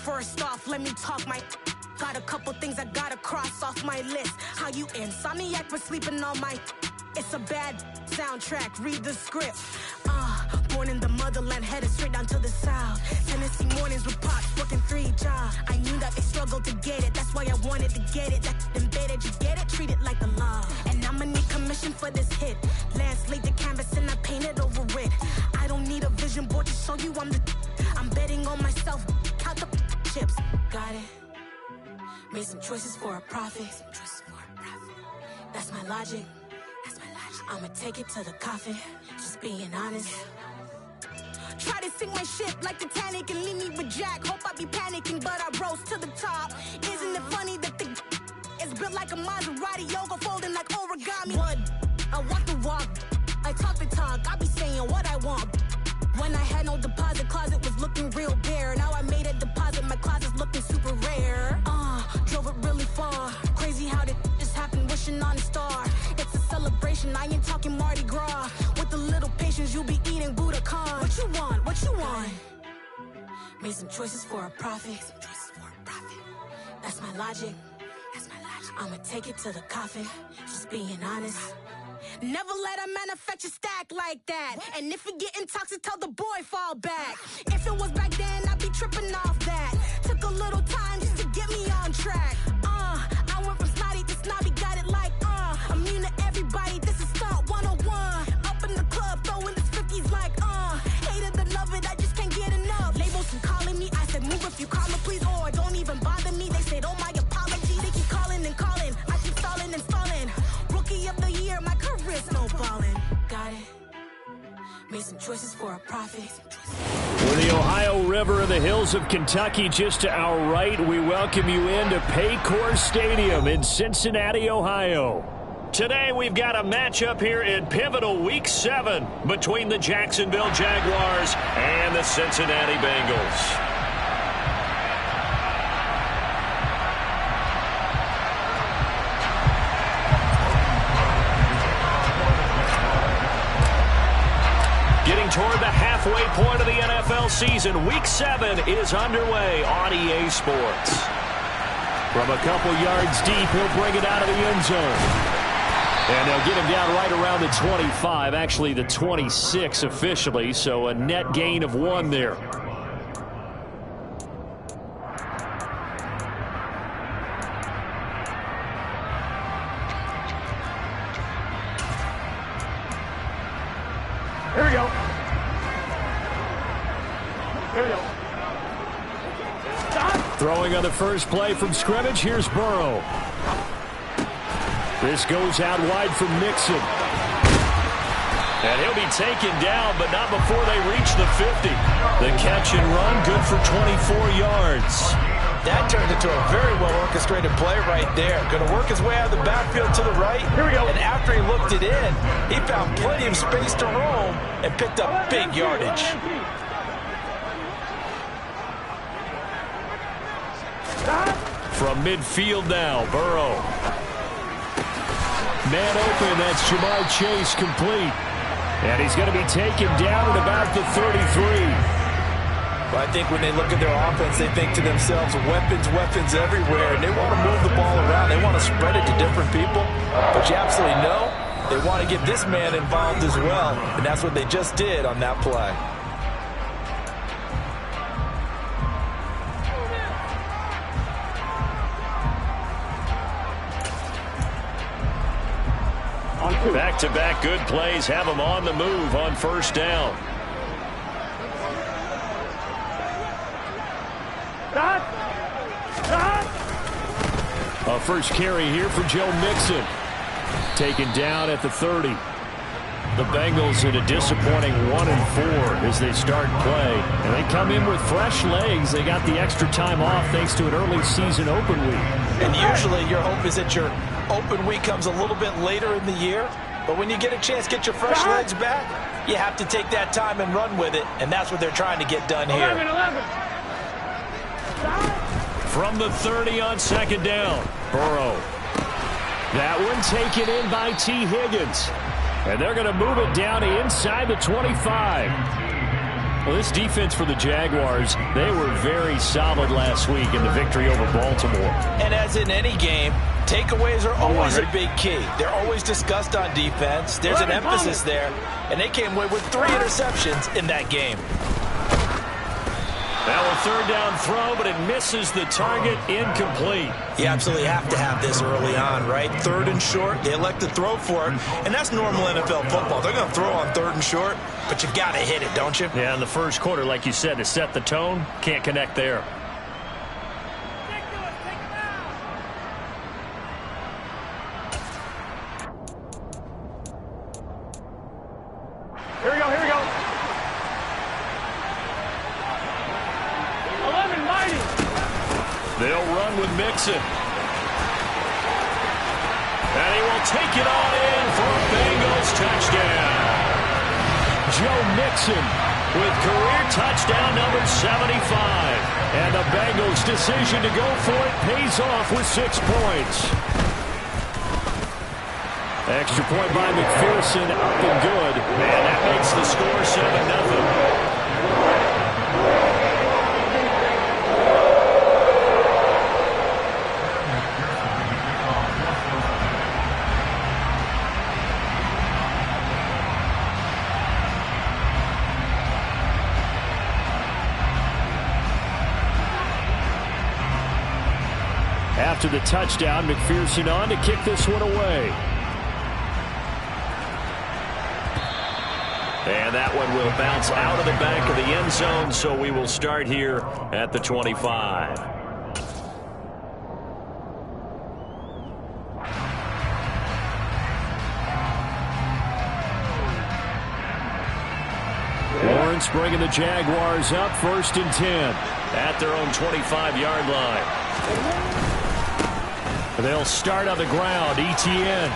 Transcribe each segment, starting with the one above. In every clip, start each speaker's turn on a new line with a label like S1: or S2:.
S1: First off, let me talk my. Got a couple things I gotta cross off my list. How you insomniac for sleeping on my. It's a bad soundtrack, read the script. Born in the motherland, headed straight down to the south. Tennessee mornings with pops, working 3 jobs. I knew that they struggled to get it, that's why I wanted to get it. That embedded, you get it, treat it like the law. And I'ma need commission for this hit. Lance laid the canvas and I painted over it. I don't need a vision board to show you I'm betting on myself, count the chips. Got it. Made some choices for a profit. That's my logic. I'ma take it to the coffin, just being honest. Try to sink my ship like Titanic and leave me with Jack. Hope I be panicking, but I rose to the top. Isn't it funny that the is built like a Maserati, yoga folding like origami? What? I walk the walk, I talk the talk, I be saying what I want. When I had no deposit, closet was looking real bare. Now I made a deposit, my closet's looking super rare. Drove it really far. Crazy how did just happen, wishing on a star. It's a celebration, I ain't talking Mardi Gras. With a little patience, you'll be eating Budokan. What you want? What you want? Made some choices for a profit. That's my logic. I'ma take it to the coffin, just being honest. Never let a manufacture stack like that. And if it getting toxic, tell the boy fall back. If it was back then, I'd be tripping off that. Took a little time just to get me on track. I went from snotty to snobby, got it like immune to everybody, this is Stunt 101. Up in the club, throwing this 50s like hate it, love it, I just can't get enough. Labels keep calling me, I said move if you call me please, or don't even bother me. They said oh my apology, they keep calling and calling. I keep stalling and stalling. Rookie of the year, my career snowballing. Got it. Made some choices for a profit.
S2: With the Ohio River and the hills of Kentucky just to our right, we welcome you into Paycor Stadium in Cincinnati, Ohio. Today we've got a matchup here in pivotal Week 7 between the Jacksonville Jaguars and the Cincinnati Bengals. Getting toward the halfway point of the NFL season, Week 7 is underway on EA Sports. From a couple yards deep, he'll bring it out of the end zone. And they'll get him down right around the 25, actually the 26 officially, so a net gain of 1 there.
S3: Here we go. Here we go. Stop.
S2: Throwing on the first play from scrimmage, here's Burrow. This goes out wide from Mixon. And he'll be taken down, but not before they reach the 50. The catch and run, good for 24 yards.
S4: That turned into a very well-orchestrated play right there. Going to work his way out of the backfield to the right.
S3: Here we go.
S4: And after he looked it in, he found plenty of space to roam and picked up big yardage.
S2: From midfield now, Burrow. Man open, that's Jamar Chase complete. And he's going to be taken down at about the 33.
S4: Well, I think when they look at their offense, they think to themselves, weapons everywhere, and they want to move the ball around. They want to spread it to different people. But you absolutely know they want to get this man involved as well, and that's what they just did on that play.
S2: Back-to-back good plays have them on the move on first down. A first carry here for Joe Mixon. Taken down at the 30. The Bengals in a disappointing 1-4 as they start play. And they come in with fresh legs. They got the extra time off thanks to an early season open week.
S4: And usually your hope is that your open week comes a little bit later in the year. But when you get a chance to get your fresh legs back, you have to take that time and run with it. And that's what they're trying to get done here.
S3: 11.
S2: From the 30 on second down, Burrow. That one taken in by T. Higgins. And they're going to move it down to inside the 25. Well, this defense for the Jaguars, they were very solid last week in the victory over Baltimore.
S4: And as in any game, takeaways are always a big key. They're always discussed on defense. There's an emphasis there, and they came away with 3 interceptions in that game.
S2: Now a third down throw, but it misses the target, incomplete.
S4: You absolutely have to have this early on, right? 3rd and short, they elect to throw for it, and that's normal NFL football. They're going to throw on 3rd and short, but you got to hit it, don't you?
S2: Yeah, in the first quarter, like you said, to set the tone, can't connect there.
S3: Here we go. 11 mighty.
S2: They'll run with Mixon. And he will take it on in for a Bengals touchdown. Joe Mixon with career touchdown number 75. And the Bengals' decision to go for it pays off with 6 points. Extra point by McPherson, up and good. And that makes the score 7-0. After the touchdown, McPherson on to kick this one away. And that one will bounce out of the back of the end zone, so we will start here at the 25. Lawrence bringing the Jaguars up, 1st and 10 at their own 25-yard line. They'll start on the ground. Etienne.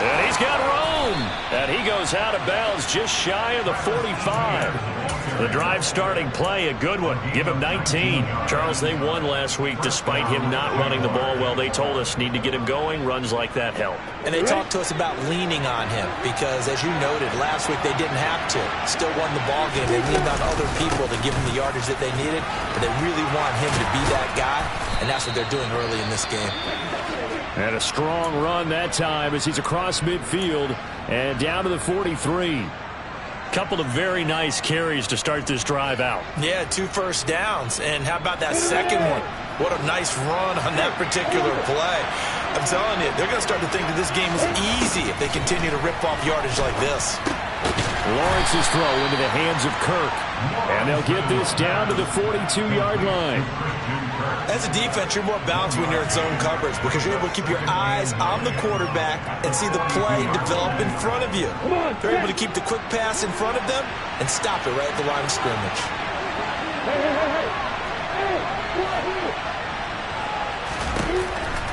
S2: And he's got room. And he goes out of bounds just shy of the 45. The drive starting play, a good one. Give him 19. Charles, they won last week despite him not running the ball well. They told us need to get him going. Runs like that help.
S4: And they talked to us about leaning on him because, as you noted, last week they didn't have to. Still won the ball game. They leaned on other people to give him the yardage that they needed. But they really want him to be that guy. And that's what they're doing early in this game.
S2: And a strong run that time as he's across midfield and down to the 43. Couple of very nice carries to start this drive out.
S4: Yeah, 2 first downs. And how about that second one? What a nice run on that particular play. I'm telling you, they're going to start to think that this game is easy if they continue to rip off yardage like this.
S2: Lawrence's throw into the hands of Kirk. And they'll get this down to the 42-yard line.
S4: As a defense, you're more balanced when you're in zone coverage because you're able to keep your eyes on the quarterback and see the play develop in front of you. They're able to keep the quick pass in front of them and stop it right at the line of scrimmage.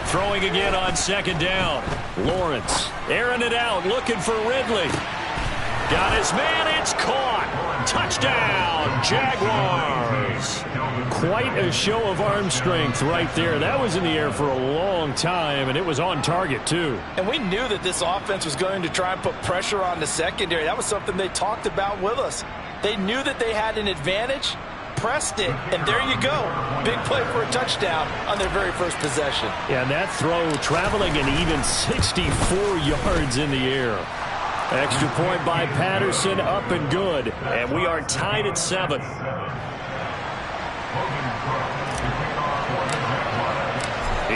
S2: Throwing again on 2nd down. Lawrence airing it out, looking for Ridley. Got his man, it's caught. Touchdown, Jaguars. Quite a show of arm strength right there. That was in the air for a long time, and it was on target, too.
S4: And we knew that this offense was going to try and put pressure on the secondary. That was something they talked about with us. They knew that they had an advantage, pressed it, and there you go. Big play for a touchdown on their very first possession.
S2: Yeah, and that throw traveling an even 64 yards in the air. Extra point by Patterson, up and good. And we are tied at 7.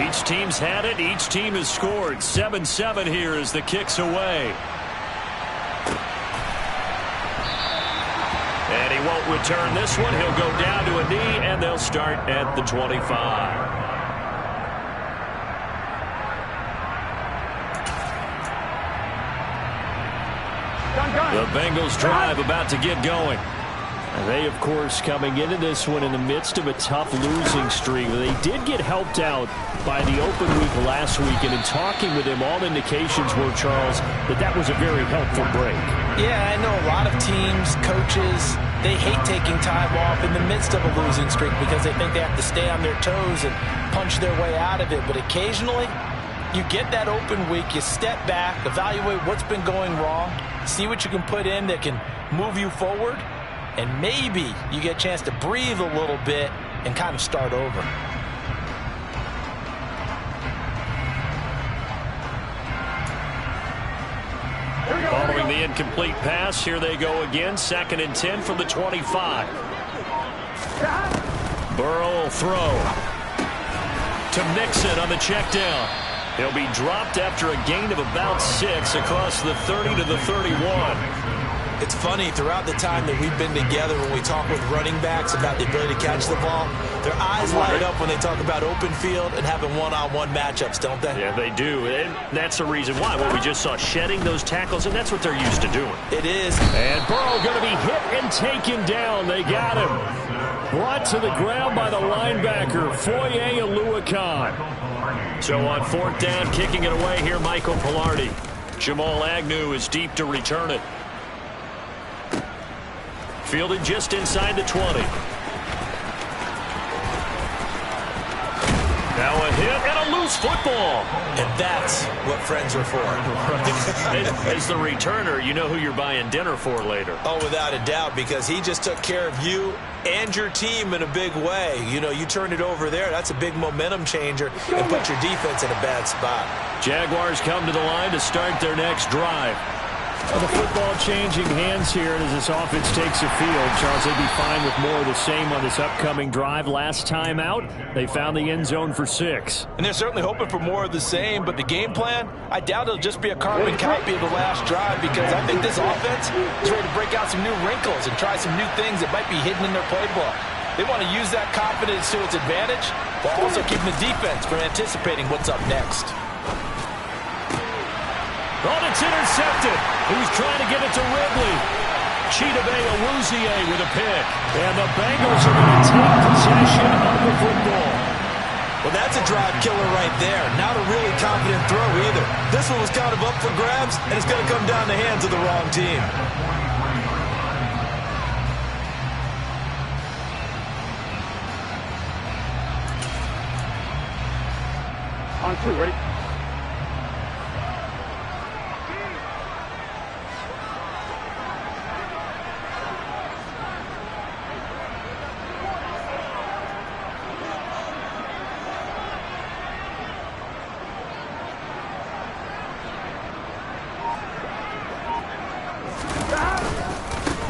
S2: Each team's had it. Each team has scored. 7-7 here as the kick's away. And he won't return this one. He'll go down to a knee, and they'll start at the 25. The Bengals drive about to get going. And they, of course, coming into this one in the midst of a tough losing streak. They did get helped out by the open week last week, and in talking with him, all indications were, Charles, that was a very helpful break.
S4: Yeah, I know a lot of teams, coaches, they hate taking time off in the midst of a losing streak because they think they have to stay on their toes and punch their way out of it. But occasionally, you get that open week, you step back, evaluate what's been going wrong, see what you can put in that can move you forward, and maybe you get a chance to breathe a little bit and kind of start over.
S2: Following the incomplete pass, here they go again. 2nd and 10 from the 25. Burrow will throw to Mixon on the check down. He'll be dropped after a gain of about 6 across the 30 to the 31.
S4: It's funny, throughout the time that we've been together, when we talk with running backs about the ability to catch the ball, their eyes light up when they talk about open field and having one-on-one matchups, don't they?
S2: Yeah, they do. And that's the reason why. Well, we just saw shedding those tackles, and that's what they're used to doing.
S4: It is.
S2: And Burrow going to be hit and taken down. They got him. Brought to the ground by the linebacker, Foye Oluokun. So on 4th down, kicking it away here, Michael Pilardi. Jamal Agnew is deep to return it. Fielded just inside the 20. Now a hit and a loose football.
S4: And that's what friends are for.
S2: As the returner, you know who you're buying dinner for later.
S4: Oh, without a doubt, because he just took care of you and your team in a big way. You know, you turned it over there. That's a big momentum changer and put your defense in a bad spot.
S2: Jaguars come to the line to start their next drive. Well, the football changing hands here as this offense takes the field. Charles, they'd be fine with more of the same on this upcoming drive. Last time out, they found the end zone for 6.
S4: And they're certainly hoping for more of the same, but the game plan, I doubt it'll just be a carbon copy of the last drive, because I think this offense is ready to break out some new wrinkles and try some new things that might be hidden in their playbook. They want to use that confidence to its advantage, while also keeping the defense from anticipating what's up next.
S2: Oh, it's intercepted. He was trying to get it to Ridley. Chidobe Awuzie with a pick. And the Bengals are going to take possession of the football.
S4: Well, that's a drive killer right there. Not a really confident throw either. This one was kind of up for grabs, and it's going to come down the hands of the wrong team.
S3: On 2, ready?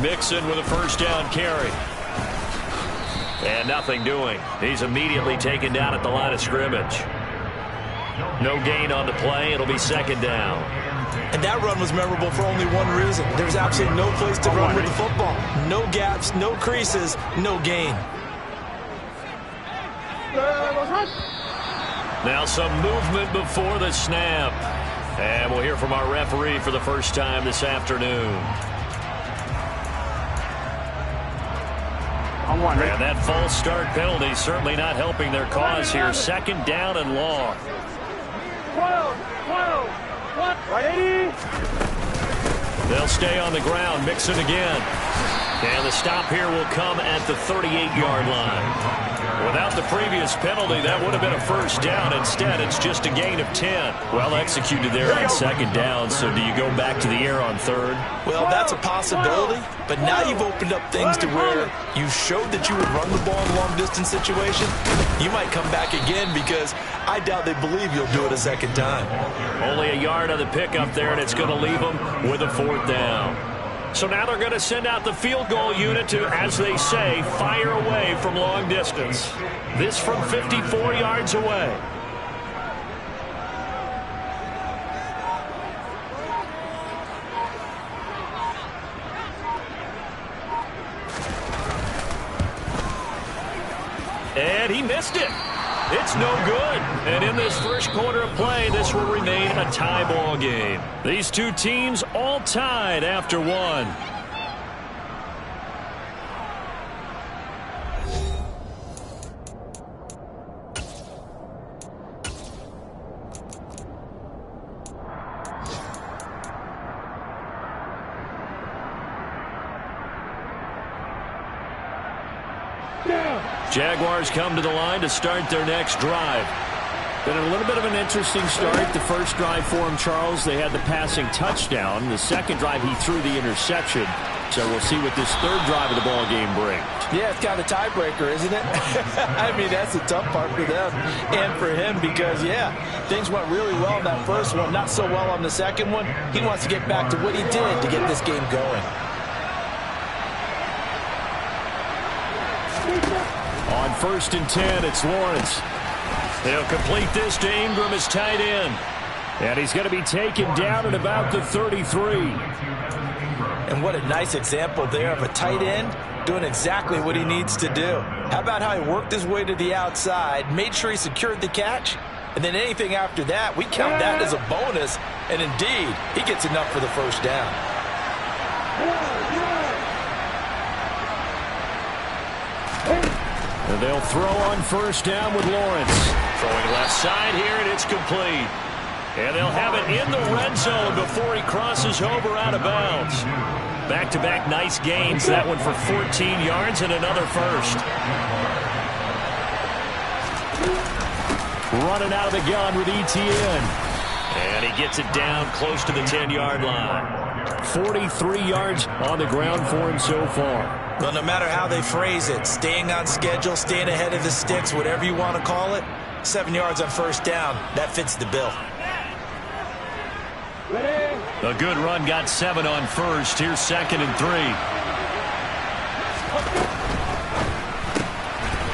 S2: Mixon with a 1st down carry. And nothing doing. He's immediately taken down at the line of scrimmage. No gain on the play. It'll be 2nd down.
S4: And that run was memorable for only one reason. There's absolutely no place to run with the football. No gaps, no creases, no gain.
S2: Now some movement before the snap. And we'll hear from our referee for the first time this afternoon. And that false start penalty certainly not helping their cause here. 2nd down and long.
S3: 12, ready?
S2: They'll stay on the ground. Mixon again. And the stop here will come at the 38-yard line. Without the previous penalty, that would have been a 1st down. Instead, it's just a gain of 10. Well executed there on 2nd down. So do you go back to the air on 3rd?
S4: Well, that's a possibility. But now you've opened up things to where you showed that you would run the ball in a long-distance situation. You might come back again, because I doubt they believe you'll do it a 2nd time.
S2: Only a yard on the pickup there, and it's going to leave them with a 4th down. So now they're going to send out the field goal unit to, as they say, fire away from long distance. This from 54 yards away. And he missed it. It's no good. And in this first quarter of play, this will remain a tie ball game. These two teams all tied after 1. Jaguars come to the line to start their next drive. Been a little bit of an interesting start. The first drive for him, Charles, they had the passing touchdown. The second drive, he threw the interception. So we'll see what this third drive of the ball game brings.
S4: Yeah, it's kind of a tiebreaker, isn't it? I mean, that's the tough part for them and for him because, yeah, things went really well in that first one, not so well on the second one. He wants to get back to what he did to get this game going.
S2: On 1st and 10, it's Lawrence. He'll complete this to Ingram as tight end. And he's going to be taken down at about the 33.
S4: And what a nice example there of a tight end doing exactly what he needs to do. How about how he worked his way to the outside, made sure he secured the catch, and then anything after that, we count that as a bonus. And indeed, he gets enough for the first down.
S2: And they'll throw on 1st down with Lawrence. Throwing left side here, and it's complete. And they'll have it in the red zone before he crosses over out of bounds. Back-to-back nice gains. That one for 14 yards and another first. Running out of the gun with ETN. And he gets it down close to the 10-yard line. 43 yards on the ground for him so far.
S4: Well, no matter how they phrase it, staying on schedule, staying ahead of the sticks, whatever you want to call it, 7 yards on 1st down, that fits the bill.
S2: A good run got 7 on 1st. Here's 2nd and 3.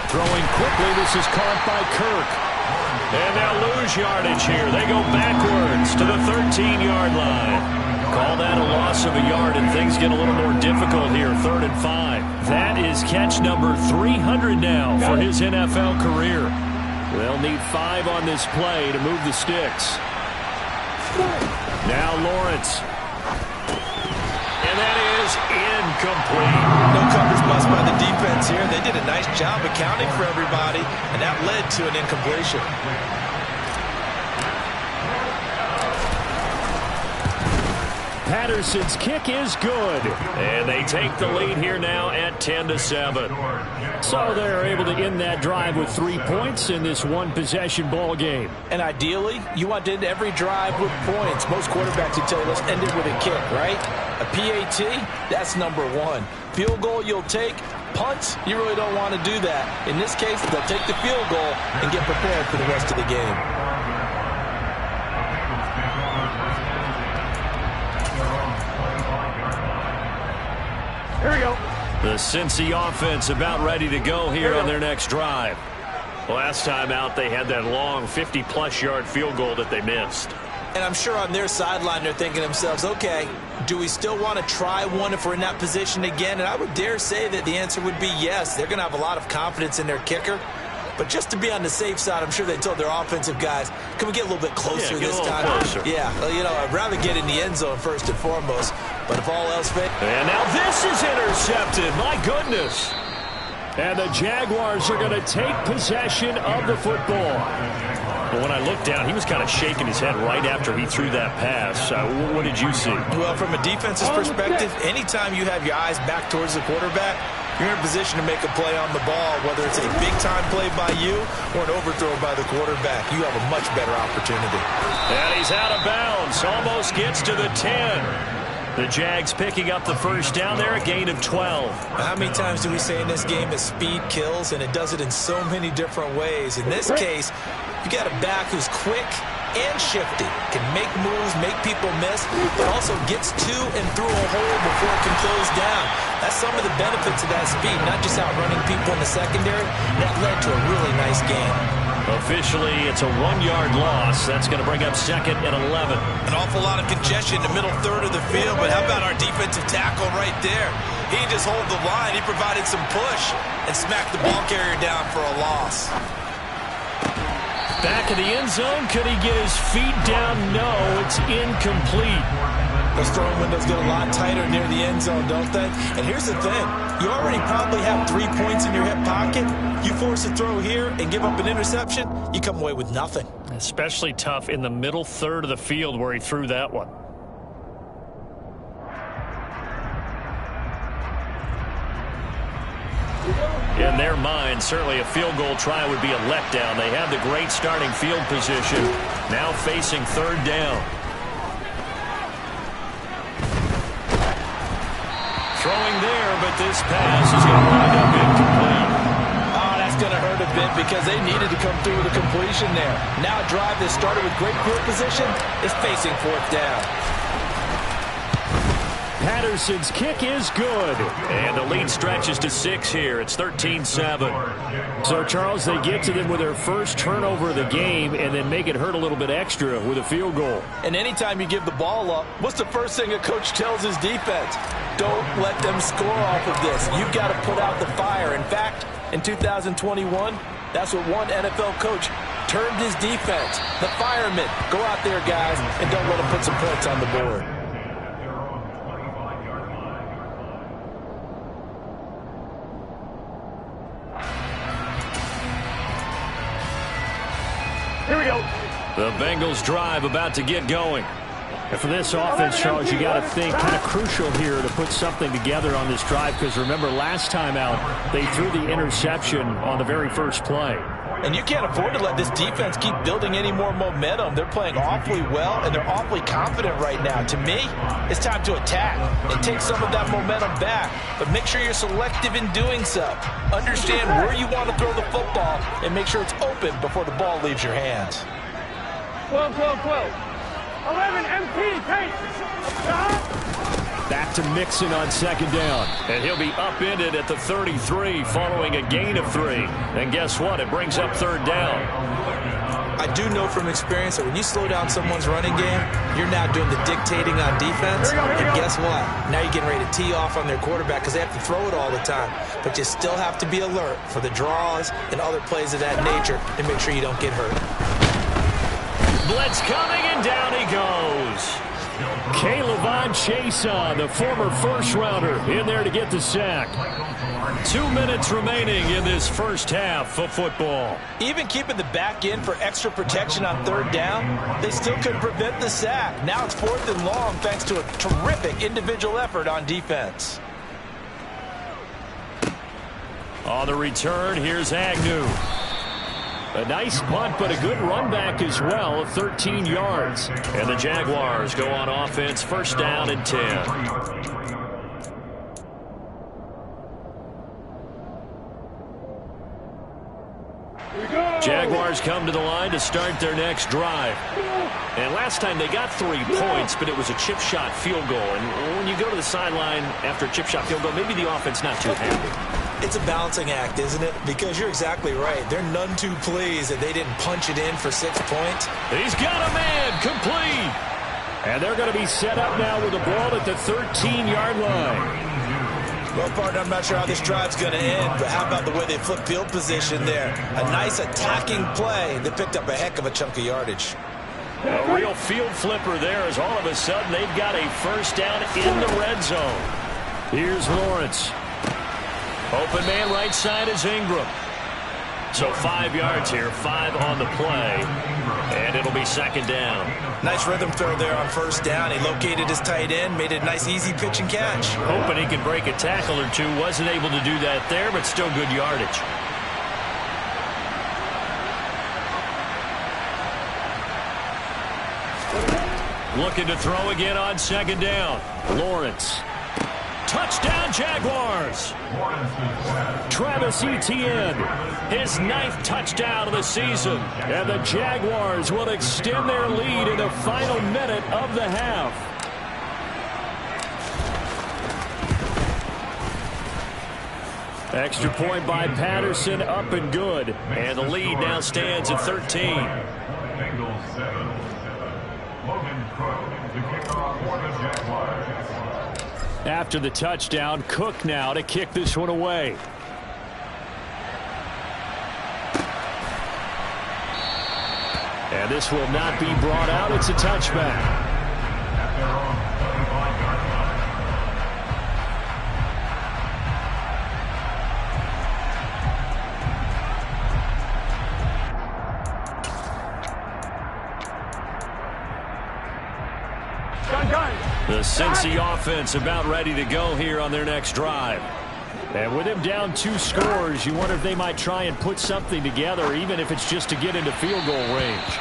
S2: Throwing quickly. This is caught by Kirk. And they'll lose yardage here. They go backwards to the 13-yard line. Call that a loss of a yard, and things get a little more difficult here. 3rd and 5. That is catch number 300 now for his NFL career. They'll need 5 on this play to move the sticks. Now Lawrence. And that is incomplete.
S4: No coverage bust by the defense here. They did a nice job accounting for everybody, and that led to an incompletion.
S2: Patterson's kick is good. And they take the lead here now at 10-7. So they're able to end that drive with 3 points in this one-possession ball game.
S4: And ideally, you want to end every drive with points. Most quarterbacks would tell you, let's end it with a kick, right? A PAT, that's number 1. Field goal you'll take. Punts, you really don't want to do that. In this case, they'll take the field goal and get prepared for the rest of the game.
S3: Here we go.
S2: The Cincy offense about ready to go here on their next drive. Last time out, they had that long 50-plus yard field goal that they missed.
S4: And I'm sure on their sideline they're thinking to themselves, okay, do we still want to try one if we're in that position again? And I would dare say that the answer would be yes. They're going to have a lot of confidence in their kicker. But just to be on the safe side, I'm sure they told their offensive guys, can we get a little bit closer this time?
S2: Closer.
S4: Yeah, well, you know, I'd rather get in the end zone first and foremost. But if all else fails.
S2: And now this is intercepted. My goodness. And the Jaguars are going to take possession of the football. But when I looked down, he was kind of shaking his head right after he threw that pass. What did you see?
S4: Well, from a defense's perspective, anytime you have your eyes back towards the quarterback, you're in a position to make a play on the ball, whether it's a big-time play by you or an overthrow by the quarterback. You have a much better opportunity.
S2: And he's out of bounds. Almost gets to the 10. The Jags picking up the first down there, a gain of 12.
S4: How many times do we say in this game that speed kills, and it does it in so many different ways? In this case, you got a back who's quick and shifty, can make moves, make people miss, but also gets to and through a hole before it can close down. That's some of the benefits of that speed, not just outrunning people in the secondary. That led to a really nice game.
S2: Officially, it's a 1-yard loss. That's going to bring up 2nd and 11.
S4: An awful lot of congestion in the middle third of the field, but how about our defensive tackle right there? He just hold the line. He provided some push and smacked the ball carrier down for a loss.
S2: Back in the end zone. Could he get his feet down? No, it's incomplete.
S4: Those throwing windows get a lot tighter near the end zone, don't they? And here's the thing. You already probably have 3 points in your hip pocket. You force a throw here and give up an interception, you come away with nothing.
S2: Especially tough in the middle third of the field where he threw that one. In their mind, certainly a field goal try would be a letdown. They have the great starting field position, now facing third down. Throwing there, but this pass is going to wind up incomplete.
S4: Oh, that's going to hurt a bit because they needed to come through with a completion there. Now a drive that started with great field position is facing fourth down.
S2: Patterson's kick is good. And the lead stretches to 6 here. It's 13-7. So, Charles, they get to them with their first turnover of the game and then make it hurt a little bit extra with a field goal.
S4: And anytime you give the ball up, what's the first thing a coach tells his defense? Don't let them score off of this. You've got to put out the fire. In fact, in 2021, that's what one NFL coach termed his defense. The firemen. Go out there, guys, and don't let them put some points on the board.
S3: Here we go.
S2: The Bengals drive about to get going. And for this offense, Charles, you got to think kind of crucial here to put something together on this drive because remember last time out they threw the interception on the very first play.
S4: And you can't afford to let this defense keep building any more momentum. They're playing awfully well, and they're awfully confident right now. To me, it's time to attack and take some of that momentum back. But make sure you're selective in doing so. Understand where you want to throw the football and make sure it's open before the ball leaves your hands.
S3: 12, 12, 12. 11, M20, take.
S2: Back to Mixon on second down. And he'll be upended at the 33 following a gain of 3. And guess what? It brings up third down.
S4: I do know from experience that when you slow down someone's running game, you're now doing the dictating on defense. And guess what? Now you're getting ready to tee off on their quarterback because they have to throw it all the time. But you still have to be alert for the draws and other plays of that nature and make sure you don't get hurt.
S2: Blitz coming, and down he goes. K'Lavon Chaisson, the former first-rounder, in there to get the sack. 2 minutes remaining in this first half of football.
S4: Even keeping the back end for extra protection on third down, they still couldn't prevent the sack. Now it's 4th and long thanks to a terrific individual effort on defense.
S2: On the return, here's Agnew. A nice punt, but a good run back as well of 13 yards. And the Jaguars go on offense, first down and 10. Jaguars come to the line to start their next drive. And last time they got 3 points, but it was a chip shot field goal. And when you go to the sideline after a chip shot field goal, maybe the offense not too happy.
S4: It's a balancing act, isn't it? Because you're exactly right. They're none too pleased that they didn't punch it in for 6 points.
S2: He's got a man, complete. And they're going to be set up now with the ball at the 13-yard line.
S4: Well, partner, I'm not sure how this drive's going to end, but how about the way they flip field position there? A nice attacking play that picked up a heck of a chunk of yardage.
S2: A real field flipper there as all of a sudden they've got a first down in the red zone. Here's Lawrence. Open man right side is Ingram. So 5 yards here, 5 on the play, and it'll be second down.
S4: Nice rhythm throw there on first down. He located his tight end, made it a nice easy pitch and catch.
S2: Hoping he could break a tackle or two. Wasn't able to do that there, but still good yardage. Looking to throw again on second down. Lawrence. Touchdown, Jaguars. Travis Etienne, his 9th touchdown of the season. And the Jaguars will extend their lead in the final minute of the half. Extra point by Patterson, up and good. And the lead now stands at 13. After the touchdown, Cook now to kick this one away. And this will not be brought out. It's a touchback. The Cincy offense about ready to go here on their next drive. And with him down 2 scores, you wonder if they might try and put something together, even if it's just to get into field goal range.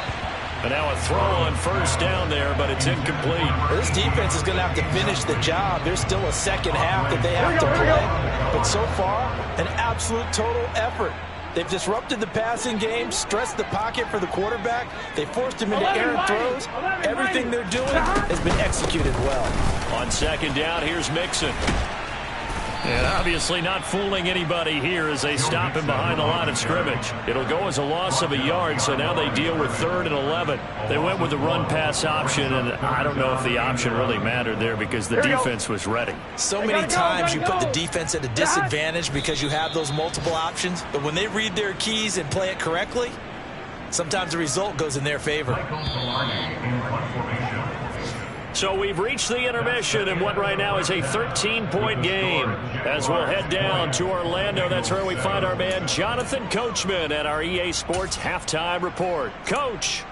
S2: And now a throw on first down there, but it's incomplete.
S4: Well, this defense is going to have to finish the job. There's still a second half that they have to play. But so far, an absolute total effort. They've disrupted the passing game, stressed the pocket for the quarterback. They forced him into errant throws. Everything they're doing has been executed well.
S2: On second down, here's Mixon. And obviously not fooling anybody here as they stop him behind the line of scrimmage. It'll go as a loss of a yard, so now they deal with 3rd and 11. They went with the run-pass option, and I don't know if the option really mattered there because the defense was ready.
S4: So many times you put the defense at a disadvantage because you have those multiple options, but when they read their keys and play it correctly, sometimes the result goes in their favor.
S2: So we've reached the intermission in what right now is a 13-point game. As we'll head down to Orlando, that's where we find our man Jonathan Coachman at our EA Sports Halftime Report. Coach.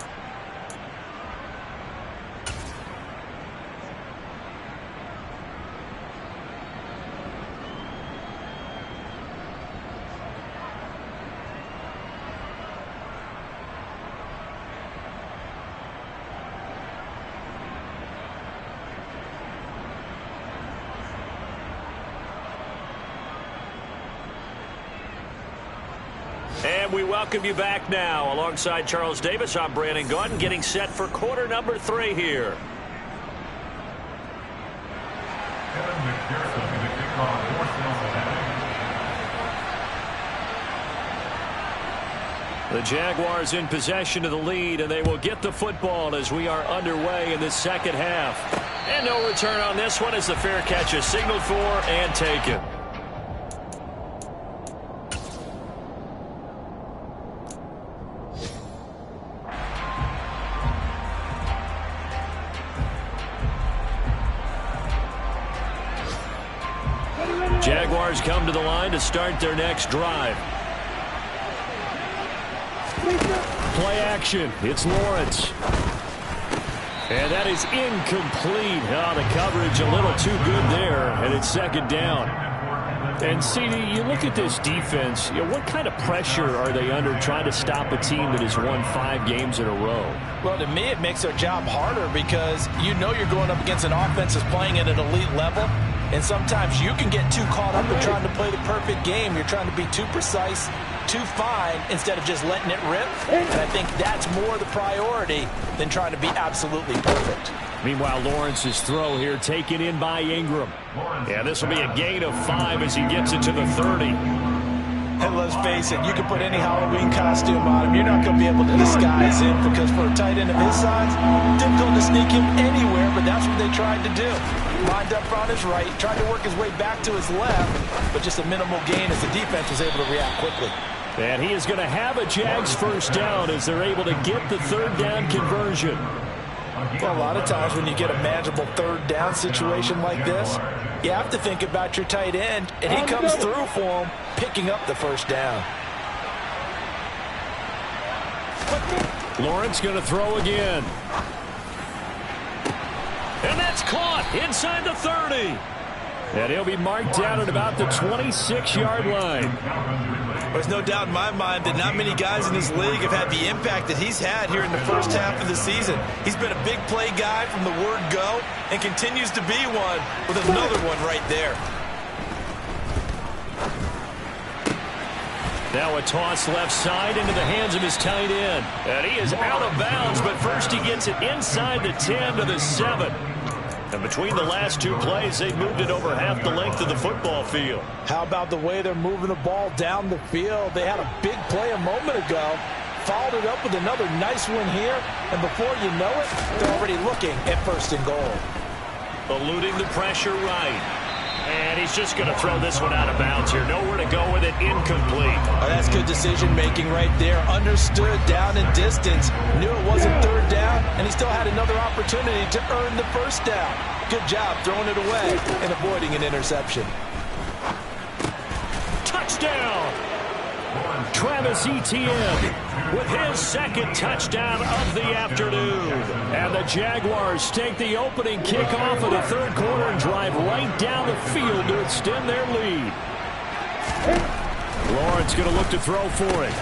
S2: And we welcome you back now. Alongside Charles Davis, I'm Brandon Gaudin, getting set for quarter number 3 here. The Jaguars in possession of the lead, and they will get the football as we are underway in the second half. And no return on this one as the fair catch is signaled for and taken. Jaguars come to the line to start their next drive. Play action. It's Lawrence. And that is incomplete. Oh, the coverage a little too good there, and it's second down. And, CD, you look at this defense, what kind of pressure are they under trying to stop a team that has won 5 games in a row?
S4: Well, to me, it makes their job harder because you know you're going up against an offense that's playing at an elite level. And sometimes you can get too caught up in trying to play the perfect game. You're trying to be too precise, too fine, instead of just letting it rip. And I think that's more the priority than trying to be absolutely perfect.
S2: Meanwhile, Lawrence's throw here taken in by Ingram. Yeah, this will be a gain of 5 as he gets it to the 30.
S4: And let's face it, you can put any Halloween costume on him. You're not going to be able to disguise him because for a tight end of his size, difficult to sneak him anywhere, but that's what they tried to do. Lined up on his right, tried to work his way back to his left, but just a minimal gain as the defense was able to react quickly.
S2: And he is going to have a Jags first down as they're able to get the 3rd down conversion.
S4: Well, a lot of times when you get a manageable 3rd down situation like this, you have to think about your tight end, and he comes through for him, picking up the first down.
S2: Lawrence going to throw again. And that's caught inside the 30. And he'll be marked down at about the 26-yard line.
S4: There's no doubt in my mind that not many guys in this league have had the impact that he's had here in the first half of the season. He's been a big play guy from the word go and continues to be one with another one right there.
S2: Now a toss left side into the hands of his tight end. And he is out of bounds, but first he gets it inside the 10 to the 7. And between the last 2 plays, they've moved it over half the length of the football field.
S4: How about the way they're moving the ball down the field? They had a big play a moment ago, followed it up with another nice one here, and before you know it, they're already looking at 1st and goal.
S2: Eluding the pressure right. And he's just going to throw this one out of bounds here. Nowhere to go with it. Incomplete.
S4: Oh, that's good decision-making right there. Understood down and distance. Knew it wasn't 3rd down, and he still had another opportunity to earn the 1st down. Good job throwing it away and avoiding an interception.
S2: Touchdown! Travis Etienne with his 2nd touchdown of the afternoon. And the Jaguars take the opening kickoff of the 3rd quarter and drive right down the field to extend their lead. Lawrence going to look to throw for it.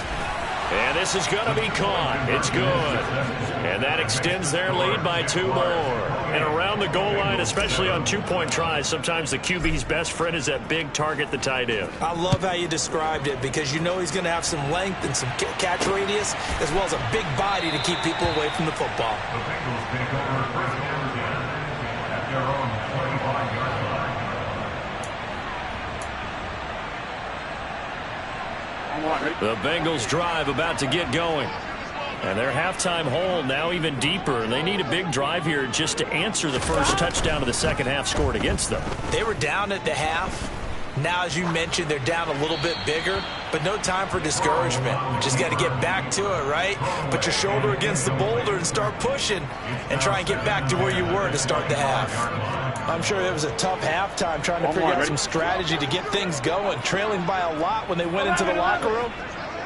S2: And this is going to be caught. It's good. And that extends their lead by 2 more. And around the goal line, especially on two-point tries, sometimes the QB's best friend is that big target, the tight end.
S4: I love how you described it because you know he's going to have some length and some catch radius as well as a big body to keep people away from the football.
S2: The Bengals drive about to get going. And their halftime hole now even deeper. They need a big drive here just to answer the first touchdown of the second half scored against them.
S4: They were down at the half. Now, as you mentioned, they're down a little bit bigger, but no time for discouragement. Just got to get back to it, right? Put your shoulder against the boulder and start pushing and try and get back to where you were to start the half. I'm sure it was a tough halftime trying to figure out some strategy to get things going, trailing by a lot when they went into the locker room.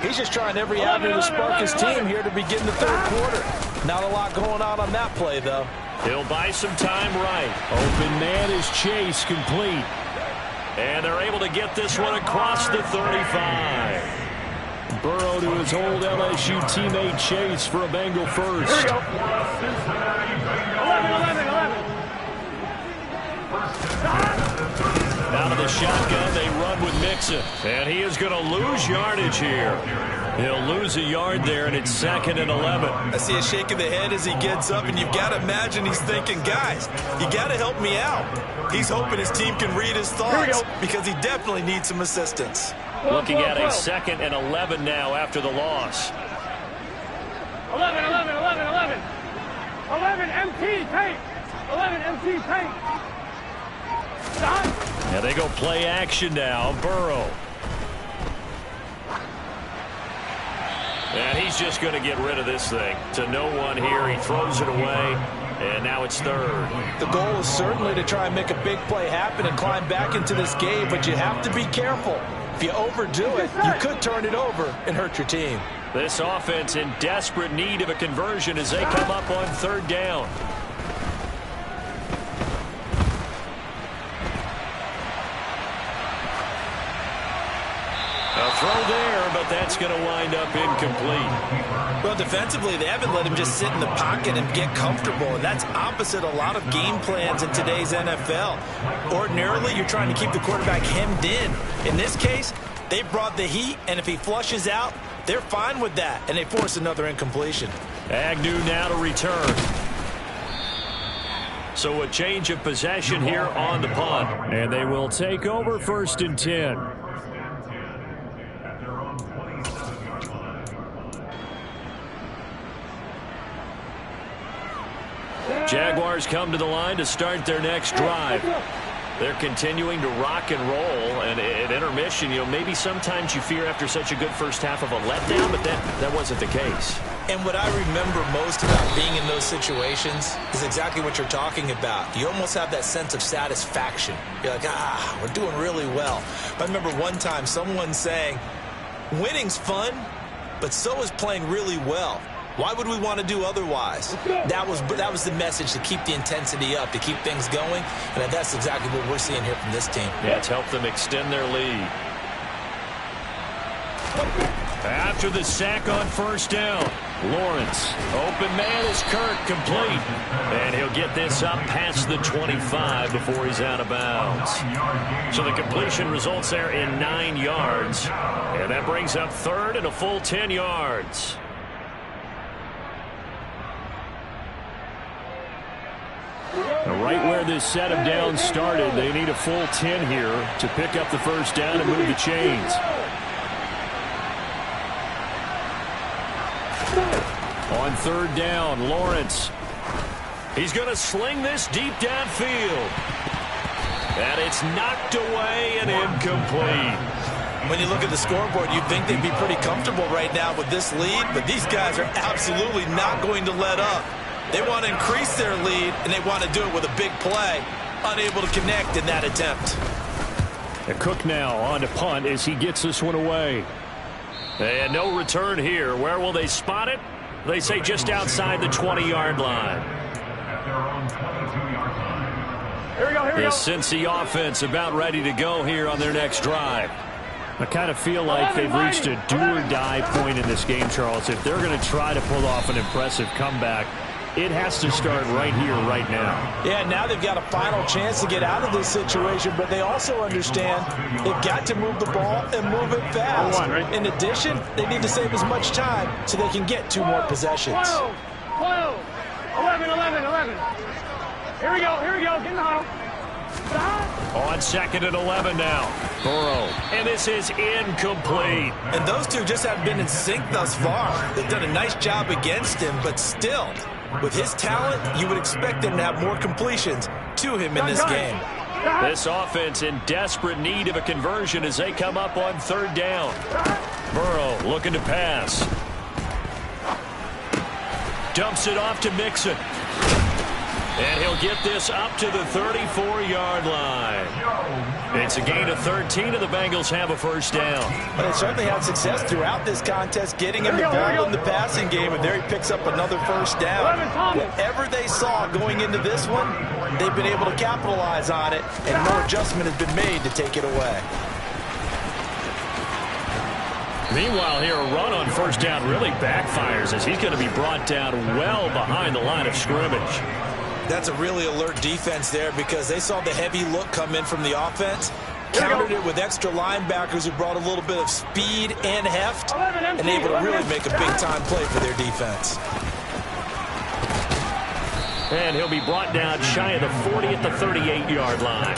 S4: He's just trying every avenue to spark his team here to begin the third quarter. Not a lot going on that play, though.
S2: He'll buy some time right. Open man is Chase, complete. And they're able to get this one across the 35. Burrow to his old LSU teammate Chase for a Bengal first.
S3: Here we go. 11.
S2: Out of the shotgun, they run with Mixon. And he is going to lose yardage here. He'll lose a yard there, and it's 2nd and 11.
S4: I see a shake of the head as he gets up, and you've got to imagine he's thinking, guys, you got to help me out. He's hoping his team can read his thoughts because he definitely needs some assistance.
S2: Looking at a 2nd and 11 now after the loss.
S3: 11 MT paint. 11 MT paint. Stop.
S2: And they go play action now. Burrow. And he's just going to get rid of this thing. To no one here. He throws it away. And now it's 3rd.
S4: The goal is certainly to try and make a big play happen and climb back into this game, but you have to be careful. If you overdo it, you could turn it over and hurt your team.
S2: This offense in desperate need of a conversion as they come up on 3rd down. A throw there, but that's going to wind up incomplete.
S4: Well, defensively, they haven't let him just sit in the pocket and get comfortable, and that's opposite a lot of game plans in today's NFL. Ordinarily, you're trying to keep the quarterback hemmed in. In this case, they brought the heat, and if he flushes out, they're fine with that, and they force another incompletion.
S2: Agnew now to return. So a change of possession here on the punt, and they will take over 1st and 10. Jaguars come to the line to start their next drive. They're continuing to rock and roll, and at intermission, maybe sometimes you fear after such a good first half of a letdown, but that wasn't the case.
S4: And what I remember most about being in those situations is exactly what you're talking about. You almost have that sense of satisfaction. You're like, we're doing really well. But I remember one time someone saying, winning's fun, but so is playing really well. Why would we want to do otherwise? That was the message, to keep the intensity up, to keep things going, and that's exactly what we're seeing here from this team.
S2: Yeah, it's helped them extend their lead. After the sack on 1st down, Lawrence. Open man is Kirk, complete. And he'll get this up past the 25 before he's out of bounds. So the completion results there in 9 yards. And that brings up 3rd and a full 10 yards. Right where this set of downs started, they need a full 10 here to pick up the 1st down and move the chains. On 3rd down, Lawrence. He's going to sling this deep downfield. And it's knocked away and incomplete.
S4: When you look at the scoreboard, you'd think they'd be pretty comfortable right now with this lead, but these guys are absolutely not going to let up. They want to increase their lead, and they want to do it with a big play. Unable to connect in that attempt.
S2: And Cook now on to punt as he gets this one away. And no return here. Where will they spot it? They say just outside the 20-yard line.
S3: Here we go.
S2: The Cincy offense about ready to go here on their next drive. I kind of feel like they've reached a do-or-die point in this game, Charles. If they're going to try to pull off an impressive comeback, it has to start right here, right now.
S4: Yeah, now they've got a final chance to get out of this situation, but they also understand they've got to move the ball and move it fast. In addition, they need to save as much time so they can get 2 more possessions.
S3: 12, 11. Here we go, get in the huddle.
S2: On 2nd and 11 now. Burrow. And this is incomplete.
S4: And those two just haven't been in sync thus far. They've done a nice job against him, but still, with his talent, you would expect him to have more completions to him in this game.
S2: This offense in desperate need of a conversion as they come up on 3rd down. Burrow looking to pass. Dumps it off to Mixon. And he'll get this up to the 34-yard line. It's a gain of 13, and the Bengals have a 1st down.
S4: But they certainly had success throughout this contest, getting him the ball in the passing game, and there he picks up another 1st down. Whatever they saw going into this one, they've been able to capitalize on it, and no adjustment has been made to take it away.
S2: Meanwhile, here, a run on 1st down really backfires as he's going to be brought down well behind the line of scrimmage.
S4: That's a really alert defense there because they saw the heavy look come in from the offense, countered it with extra linebackers who brought a little bit of speed and heft, and able to really make a big-time play for their defense.
S2: And he'll be brought down shy of the 40 at the 38-yard line.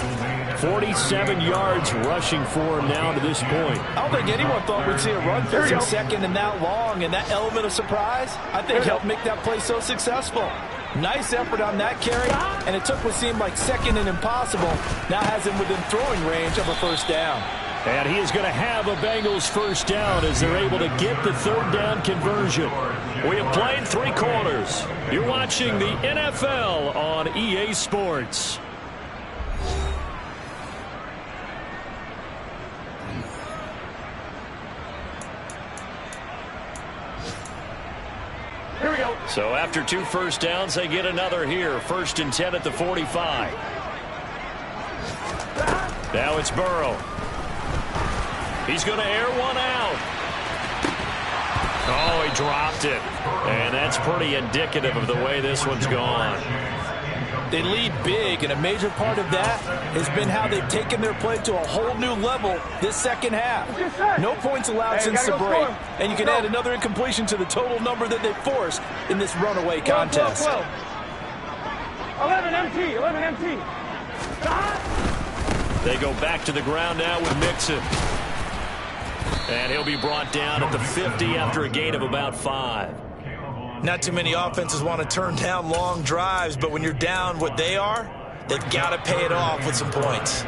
S2: 47 yards rushing for him now to this point.
S4: I don't think anyone thought we'd see a run finish in 2nd and that long, and that element of surprise, I think, helped make that play so successful. Nice effort on that carry, and it took what seemed like 2nd and impossible. Now has him within throwing range of a 1st down.
S2: And he is going to have a Bengals 1st down as they're able to get the 3rd down conversion. We have played 3 quarters. You're watching the NFL on EA Sports.
S3: Here we go.
S2: So after 2 1st downs, they get another here. 1st and 10 at the 45. Now it's Burrow. He's going to air one out. Oh, he dropped it. And that's pretty indicative of the way this one's gone.
S4: They lead big, and a major part of that has been how they've taken their play to a whole new level this 2nd half. No points allowed since the break, and you can add another incompletion to the total number that they forced in this runaway contest.
S3: 11 empty.
S2: They go back to the ground now with Mixon. And he'll be brought down at the 50 after a gain of about 5.
S4: Not too many offenses want to turn down long drives, but when you're down what they are, they've got to pay it off with some points.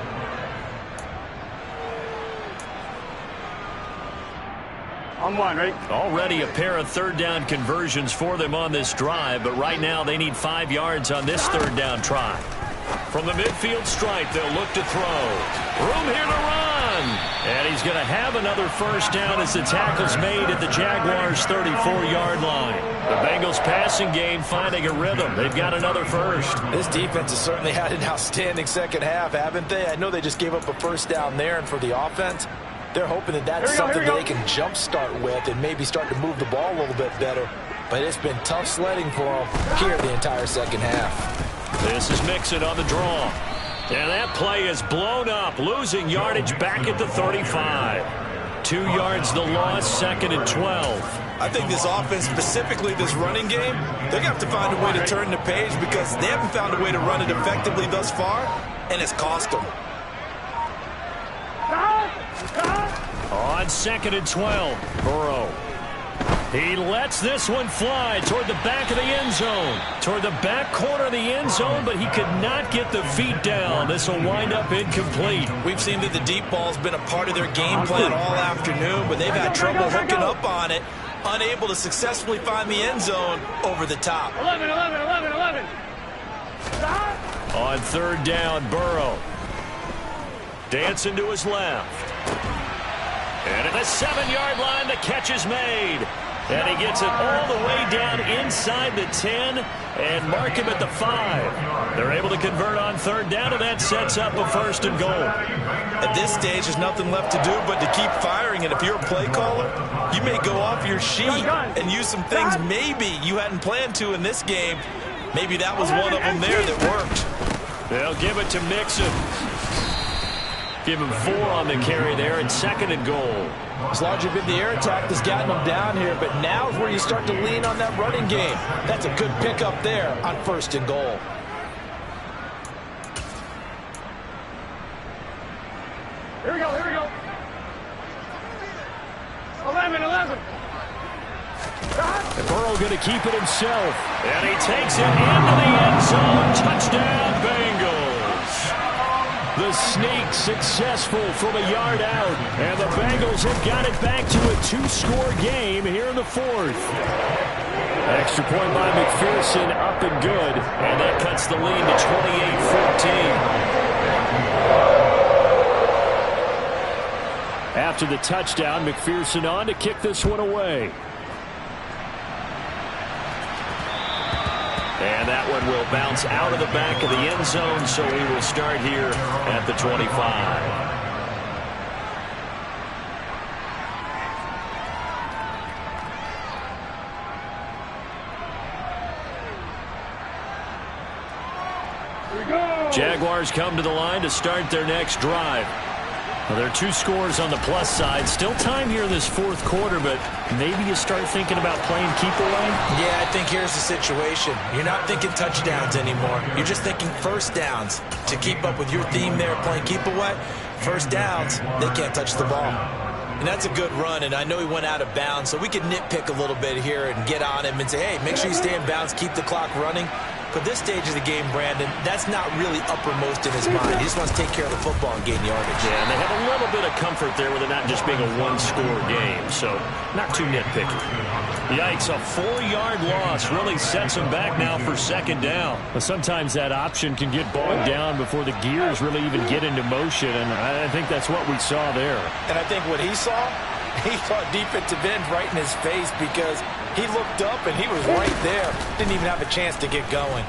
S3: On 1, right?
S2: Already a pair of 3rd down conversions for them on this drive, but right now they need 5 yards on this 3rd down try. From the midfield stripe, they'll look to throw. Room here to run. And he's going to have another 1st down as the tackle's made at the Jaguars' 34-yard line. The Bengals passing game finding a rhythm. They've got another 1st.
S4: This defense has certainly had an outstanding 2nd half, haven't they? I know they just gave up a 1st down there, and for the offense, they're hoping that that's something that they can jumpstart with and maybe start to move the ball a little bit better. But it's been tough sledding for them here the entire 2nd half.
S2: This is Mixon on the draw. And that play is blown up, losing yardage back at the 35. 2 yards the loss, 2nd and 12.
S4: I think this offense, specifically this running game, they're going to have to find a way to turn the page because they haven't found a way to run it effectively thus far, and it's cost them.
S2: On 2nd and 12, Burrow. He lets this one fly toward the back of the end zone. Toward the back corner of the end zone, but he could not get the feet down. This will wind up incomplete.
S4: We've seen that the deep ball's been a part of their game plan all afternoon, but they've had trouble hooking up on it, unable to successfully find the end zone over the top.
S3: 11.
S2: On 3rd down, Burrow. Dancing to his left. And at the 7-yard line, the catch is made. And he gets it all the way down inside the 10 and mark him at the 5. They're able to convert on third down, and that sets up a 1st and goal.
S4: At this stage, there's nothing left to do but to keep firing. And if you're a play caller, you may go off your sheet and use some things maybe you hadn't planned to in this game. Maybe that was one of them there that worked.
S2: They'll give it to Mixon. Give him 4 on the carry there, and 2nd and goal.
S4: It's largely been the air attack that's gotten them down here, but now is where you start to lean on that running game. That's a good pickup there on 1st and goal.
S3: Here we go, here we go. 11.
S2: And Burrow going to keep it himself. And he takes it into the end zone. Touchdown, Bengals. The sneak successful from a yard out. And the Bengals have got it back to a 2-score game here in the 4th. Extra point by McPherson, up and good. And that cuts the lead to 28-14. After the touchdown, McPherson on to kick this one away. And that one will bounce out of the back of the end zone, so we will start here at the 25. Jaguars come to the line to start their next drive. Well, there are 2 scores on the plus side. Still time here in this 4th quarter, but maybe you start thinking about playing keep away?
S4: Yeah, I think here's the situation. You're not thinking touchdowns anymore. You're just thinking first downs. To keep up with your theme there, playing keep away, first downs, they can't touch the ball. And that's a good run, and I know he went out of bounds, so we could nitpick a little bit here and get on him and say, hey, make sure you stay in bounds, keep the clock running. But this stage of the game, Brandon, that's not really uppermost in his mind. He just wants to take care of the football and gain yardage.
S2: Yeah, and they have a little bit of comfort there with it not just being a 1-score game, so not too nitpicky. Yikes, a 4-yard loss really sets him back now for 2nd down. But sometimes that option can get bogged down before the gears really even get into motion, and I think that's what we saw there.
S4: And I think what he saw defensive end right in his face because he looked up and he was right there. Didn't even have a chance to get going.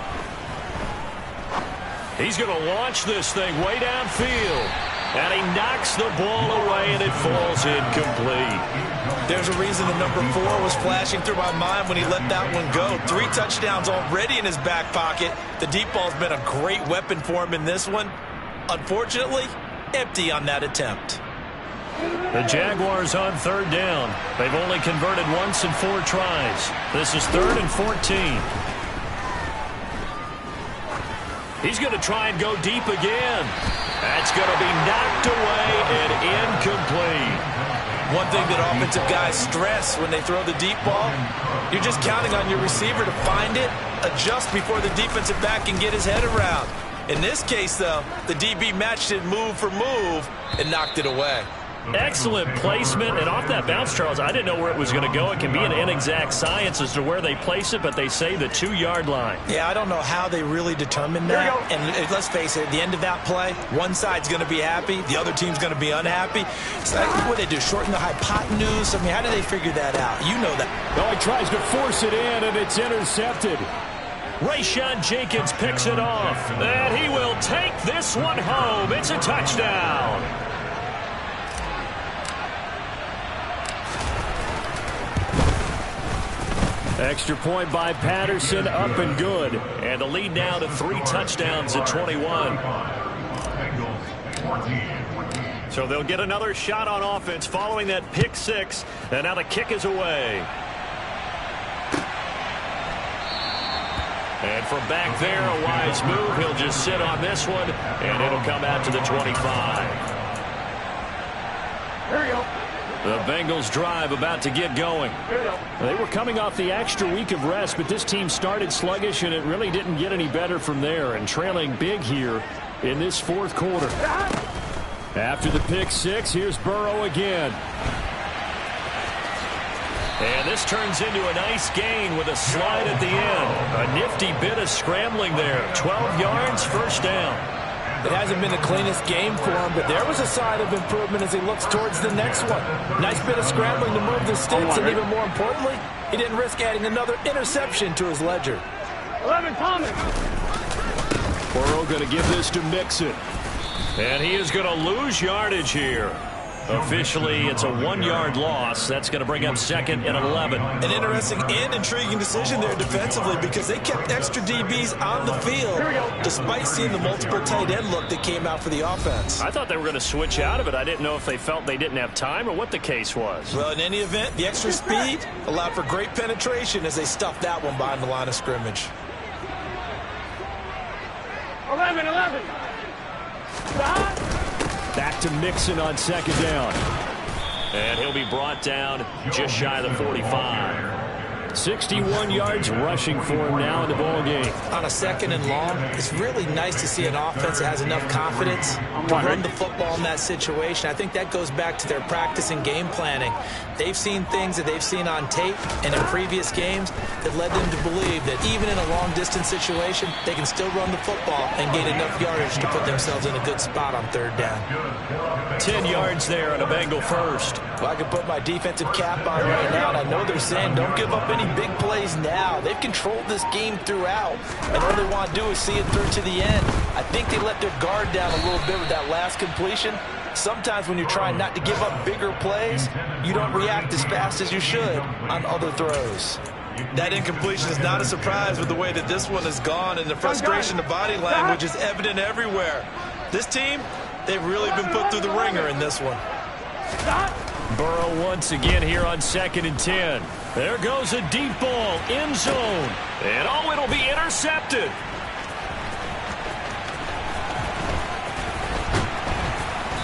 S2: He's going to launch this thing way downfield. And he knocks the ball away and it falls incomplete.
S4: There's a reason the number 4 was flashing through my mind when he let that one go. 3 touchdowns already in his back pocket. The deep ball's been a great weapon for him in this one. Unfortunately, empty on that attempt.
S2: The Jaguars on 3rd down. They've only converted once in 4 tries. This is 3rd and 14. He's going to try and go deep again. That's going to be knocked away and incomplete.
S4: One thing that offensive guys stress when they throw the deep ball, you're just counting on your receiver to find it, adjust before the defensive back can get his head around. In this case, though, the DB matched it move for move and knocked it away.
S2: Excellent placement, and off that bounce, Charles, I didn't know where it was going to go. It can be an inexact science as to where they place it, but they say the 2-yard line.
S4: Yeah, I don't know how they really determine that. And let's face it, at the end of that play, one side's going to be happy, the other team's going to be unhappy. It's like, what do they do, shorten the hypotenuse? I mean, how do they figure that out? You know that.
S2: Oh, he tries to force it in, and it's intercepted. Rayshawn Jenkins picks it off, and he will take this one home. It's a touchdown. Extra point by Patterson, up and good. And the lead now to 3 touchdowns at 21. So they'll get another shot on offense following that pick 6. And now the kick is away. And from back there, a wise move. He'll just sit on this one, and it'll come out to the 25.
S3: Here we go.
S2: The Bengals drive about to get going. They were coming off the extra week of rest, but this team started sluggish, and it really didn't get any better from there, and trailing big here in this 4th quarter. After the pick 6, here's Burrow again. And this turns into a nice gain with a slide at the end. A nifty bit of scrambling there. 12 yards, 1st down.
S4: It hasn't been the cleanest game for him, but there was a sign of improvement as he looks towards the next one. Nice bit of scrambling to move the sticks, and even more importantly, he didn't risk adding another interception to his ledger.
S3: 11, Thomas.
S2: Burrow going to give this to Mixon. And he is going to lose yardage here. Officially, it's a 1-yard loss. That's going to bring up 2nd and 11.
S4: An interesting and intriguing decision there defensively because they kept extra DBs on the field despite seeing the multiple tight end look that came out for the offense.
S2: I thought they were going to switch out of it. I didn't know if they felt they didn't have time or what the case was.
S4: Well, in any event, the extra speed allowed for great penetration as they stuffed that one behind the line of scrimmage.
S3: 11. Stop.
S2: Back to Mixon on 2nd down. And he'll be brought down just shy of the 45. 61 yards rushing for him now in the ball game.
S4: On a 2nd and long, it's really nice to see an offense that has enough confidence to run the football in that situation. I think that goes back to their practice and game planning. They've seen things that they've seen on tape and in previous games that led them to believe that even in a long-distance situation, they can still run the football and gain enough yardage to put themselves in a good spot on 3rd down.
S2: 10 yards there on a Bengal first.
S4: Well, I can put my defensive cap on right now, and I know they're saying don't give up any big plays now. They've controlled this game throughout, and all they want to do is see it through to the end. I think they let their guard down a little bit with that last completion. Sometimes when you're trying not to give up bigger plays, you don't react as fast as you should on other throws. That incompletion is not a surprise with the way that this one has gone, and the frustration, the body language is evident everywhere. This team, they've really been put through the ringer in this one.
S2: Burrow once again here on 2nd and 10. There goes a deep ball, end zone. And oh, it'll be intercepted.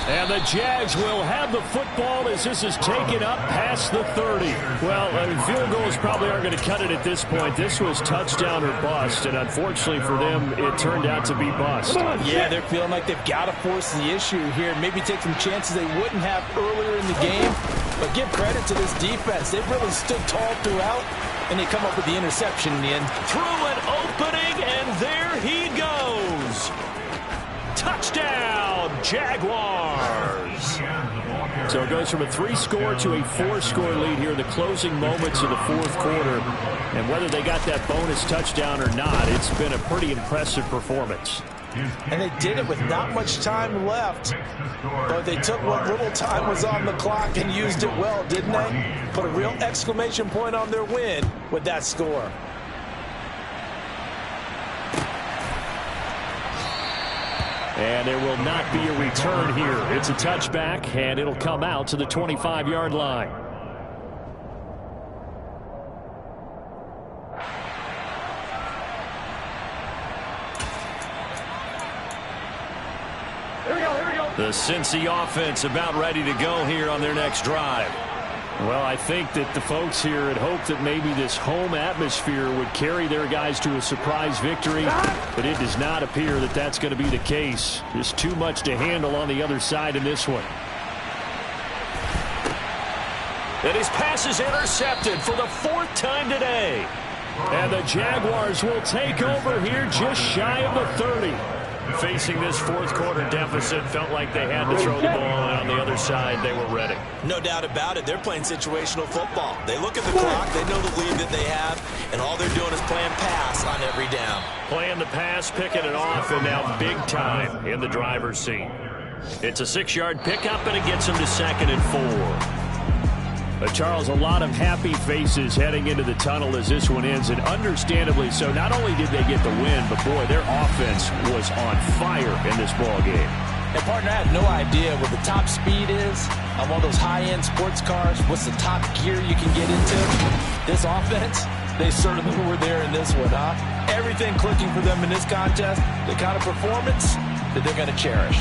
S2: And the Jags will have the football as this is taken up past the 30. Well, field goals probably aren't going to cut it at this point. This was touchdown or bust, and unfortunately for them, it turned out to be bust.
S4: Yeah, they're feeling like they've got to force the issue here. Maybe take some chances they wouldn't have earlier in the game. But give credit to this defense. They've really stood tall throughout, and they come up with the interception in the end.
S2: Through an opening, and there he goes. Touchdown, Jaguars. So it goes from a 3-score to a 4-score lead here in the closing moments of the 4th quarter. And whether they got that bonus touchdown or not, it's been a pretty impressive performance.
S4: And they did it with not much time left. But they took what little time was on the clock and used it well, didn't they? Put a real exclamation point on their win with that score.
S2: And there will not be a return here. It's a touchback, and it'll come out to the 25-yard line.
S3: Here we go.
S2: The Cincy offense about ready to go here on their next drive. Well, I think that the folks here had hoped that maybe this home atmosphere would carry their guys to a surprise victory, but it does not appear that that's going to be the case. Just too much to handle on the other side in this one. And his pass is intercepted for the 4th time today. And the Jaguars will take over here just shy of the 30. Facing this 4th quarter deficit, felt like they had to throw the ball, and on the other side, they were ready.
S4: No doubt about it. They're playing situational football. They look at the clock, they know the lead that they have, and all they're doing is playing pass on every down.
S2: Playing the pass, picking it off, and now big time in the driver's seat. It's a 6-yard pickup, and it gets them to 2nd and 4. But Charles, a lot of happy faces heading into the tunnel as this one ends, and understandably so. Not only did they get the win, but boy, their offense was on fire in this ball game.
S4: And partner, I have no idea what the top speed is on one of those high-end sports cars. What's the top gear you can get into? This offense, they certainly were there in this one, huh? Everything clicking for them in this contest, the kind of performance that they're going to cherish.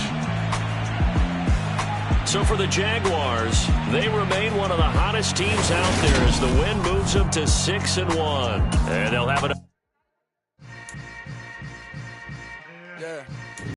S2: So for the Jaguars, they remain one of the hottest teams out there as the win moves them to 6-1. And they'll have it.
S4: Yeah.